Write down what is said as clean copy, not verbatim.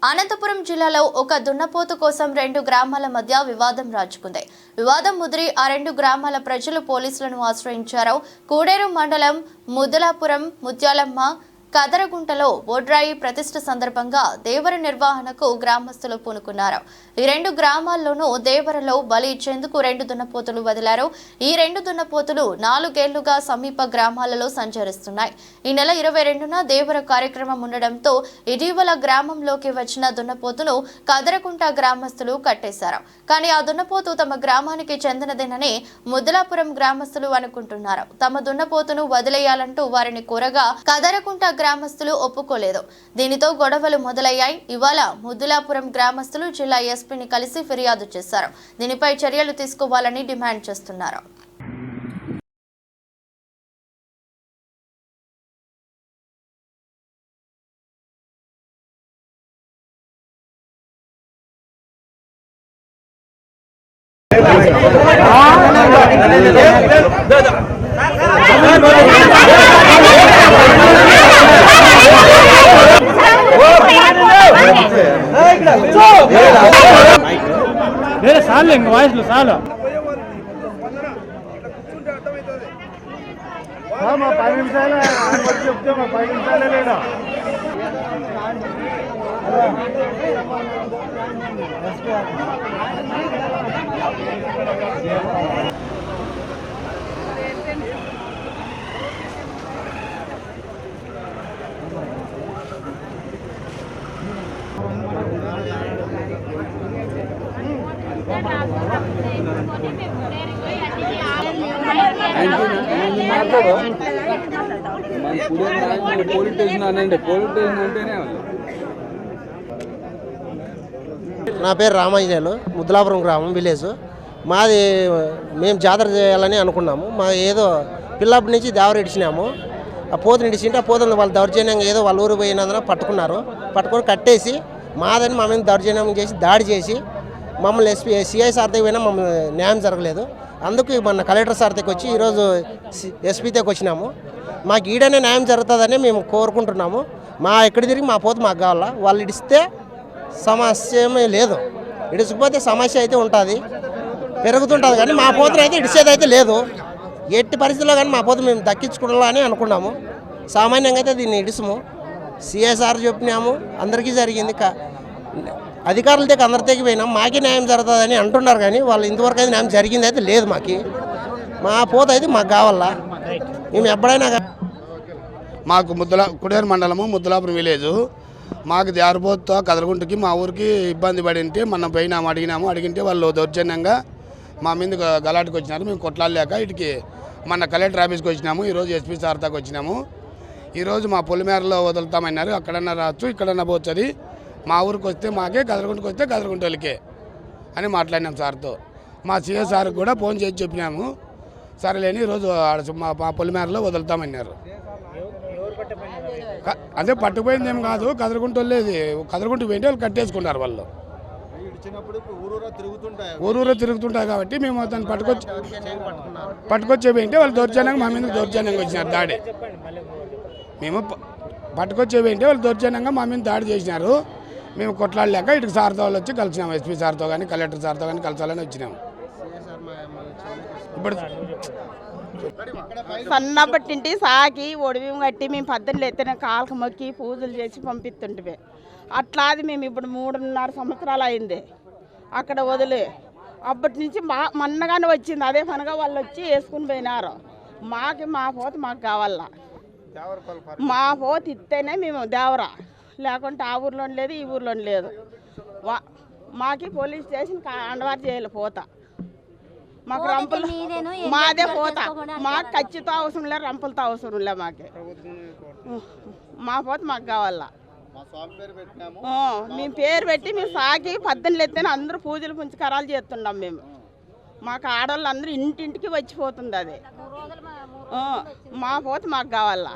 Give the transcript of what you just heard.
అనంతపురం జిల్లాలో ఒక దున్నపోతు కోసం రెండు గ్రామాల మధ్య వివాదం రాజుకుంది. వివాదం ముదిరి ఆ రెండు గ్రామాల ప్రజలు పోలీసులను ఆశ్రయించారు. కూడేరు మండలం ముదలాపురం ముత్యాలమ్మ కదరగుంటలో బోడ్రాయి ప్రతిష్ఠ సందర్భంగా దేవర నిర్వహణకు గ్రామస్తులు పూనుకున్నారు. ఈ రెండు గ్రామాల్లోనూ దేవరలో బలి ఇచ్చేందుకు రెండు దున్నపోతులు వదిలారు. ఈ రెండు దున్నపోతులు 4 ఏళ్లుగా సమీప గ్రామాలలో సంచరిస్తున్నాయి. ఈ నెల 22న దేవర కార్యక్రమం ఉండడంతో ఇటీవల గ్రామంలోకి వచ్చిన దున్నపోతును కదరగుంట గ్రామస్తులు కట్టేశారు. కానీ ఆ దున్నపోతు తమ గ్రామానికి చెందినదేనని ముదలాపురం గ్రామస్తులు అనుకుంటున్నారు. తమ దున్నపోతును వదిలేయాలంటూ వారిని కోరగా కదరగుంట గ్రామస్తులు ఒప్పుకోలేదు. దీనితో గొడవలు మొదలయ్యాయి. ఇవాళ ముదలాపురం గ్రామస్తులు జిల్లా ఎస్పీని కలిసి ఫిర్యాదు చేశారు. దీనిపై చర్యలు తీసుకోవాలని డిమాండ్ చేస్తున్నారు. వాయిస్లు చాలు మా 10 నిమిషాలు చెప్తే మా 10 నిమిషాలే లేదా పోలీస్ స్టేషన్ అనండి. పోలీస్ స్టేషన్ అంటేనే నా పేరు రామాంజనేయులు, ముదలాపురం గ్రామం విలేజ్ మాది. మేము జాతర చేయాలని అనుకున్నాము. మా ఏదో పిల్లప్పటి నుంచి దేవర ఇడిచినాము. ఆ పోతుని ఇడిచింటే ఆ పోతుని వాళ్ళు దౌర్జన్యంగా ఏదో వాళ్ళ ఊరు పోయినందున పట్టుకొని కట్టేసి మాదని మా మీద దౌర్జన్యం చేసి దాడి చేసి మమ్మల్ని సిఐ సార్ దగ్గర పోయినా మమ్మల్ని న్యాయం జరగలేదు. అందుకు మన కలెక్టర్ సార్ దగ్గరికి వచ్చి ఈరోజు ఎస్పీ దగ్గరికి వచ్చినాము. మాకు ఈడనే న్యాయం జరుగుతుందని మేము కోరుకుంటున్నాము. మా ఎక్కడ తిరిగి మా పోతు మాకు కావాలా. వాళ్ళు ఇడిస్తే సమస్య ఏమీ లేదు, ఇడిచిపోతే సమస్య అయితే ఉంటుంది, పెరుగుతుంటుంది. కానీ మా పోతుని అయితే ఇడిచేది అయితే లేదు. ఎట్టి పరిస్థితుల్లో కానీ మా పోతు మేము దక్కించుకోవాలని అనుకున్నాము. సామాన్యంగా అయితే దీన్ని ఇడిసము. సిఐ సార్ చెప్పినాము, అందరికీ జరిగింది. అధికారుల దగ్గర అందరి దగ్గర పోయినాం, మాకే న్యాయం జరుగుతుందని అంటున్నారు. కానీ వాళ్ళు ఇంతవరకు అయితే న్యాయం జరిగింది అయితే లేదు. మా పోత అయితే మాకు కావాలా. మేము ఎప్పుడైనా మాకు కుడేరు మండలము ముదలాపురం విలేజు. మాకు దేవరపోతుతో కదరగుంటకి మా ఊరికి ఇబ్బంది పడింటే మనం పోయినాము, అడిగితే వాళ్ళు దౌర్జన్యంగా మా మీద గలాటికి వచ్చినారు. మేము కొట్లాడలేక ఇటుకి మన కలెక్టర్ ఆఫీస్కి వచ్చినాము. ఈరోజు ఎస్పీ సార్ దాకా వచ్చినాము. ఈరోజు మా పొలిమేరలో వదులుతామన్నారు. అక్కడన్నా రావచ్చు, ఇక్కడన్నా పోతుంది. మా ఊరికి వస్తే మాకే, కదరగుంటకి వస్తే కదరగుంటలకే అని మాట్లాడినాం సార్తో. మా సిఏ సార్కి కూడా ఫోన్ చేసి చెప్పినాము. సరేలేని ఈరోజు మా పొలిమేరలో వదులుతామన్నారు. అదే పట్టుకుపోయింది ఏం కాదు, కదరగుంటలేది. కదరగుంటకు పోయింటే వాళ్ళు కట్టేసుకున్నారు. వాళ్ళు ఊరూరా తిరుగుతుంటాయి కాబట్టి మేము దాన్ని పట్టుకొచ్చి పోయింటే వాళ్ళు దౌర్జన్యంగా మా మీద దౌర్జన్యంగా వచ్చినారు దాడి. మేము పట్టుకొచ్చి పోయింటే వాళ్ళు దౌర్జన్యంగా మా మీద దాడి చేసినారు. మేము కొట్లాడలేక ఇటుకు సార్తో వాళ్ళు వచ్చి కలిసినాము. ఎస్పీ సార్తో కానీ కలెక్టర్ సార్తో కానీ కలిసాలని వచ్చినాము. ఇప్పుడు సన్నపట్టింటి సాకి ఒడివిం కట్టి మేము 18 ఎత్తిన కాళ్ళకు మొక్కి పూజలు చేసి పంపిస్తుంటే అట్లాది మేము ఇప్పుడు 3.5 సంవత్సరాలు అయింది అక్కడ వదిలే. అప్పటి నుంచి మన్నగానే వచ్చింది. అదే పనిగా వాళ్ళు వచ్చి వేసుకుని పోయినారు. మా పోత మాకు కావాలా. మా పోత ఇస్తేనే మేము దేవరా, లేకుంటే ఆ ఊర్లో లేదు, ఈ ఊర్లో లేదు. మాకి పోలీస్ స్టేషన్ అండవారు చేయాలి. పోత మాకు రంపులు మాదే పోత. మాకు ఖచ్చితంగా అవసరం లేదు, రంపులతో అవసరం లే. మాకే మా పోత మాకు కావాలా. మేము పేరు పెట్టి మేము సాకి 18 ఎత్తిన అందరూ పూజలు పుంచకారాలు చేస్తున్నాం. మేము మాకు ఆడవాళ్ళు అందరూ ఇంటింటికి వచ్చిపోతుంది. అది మా పోత మాకు కావాలా.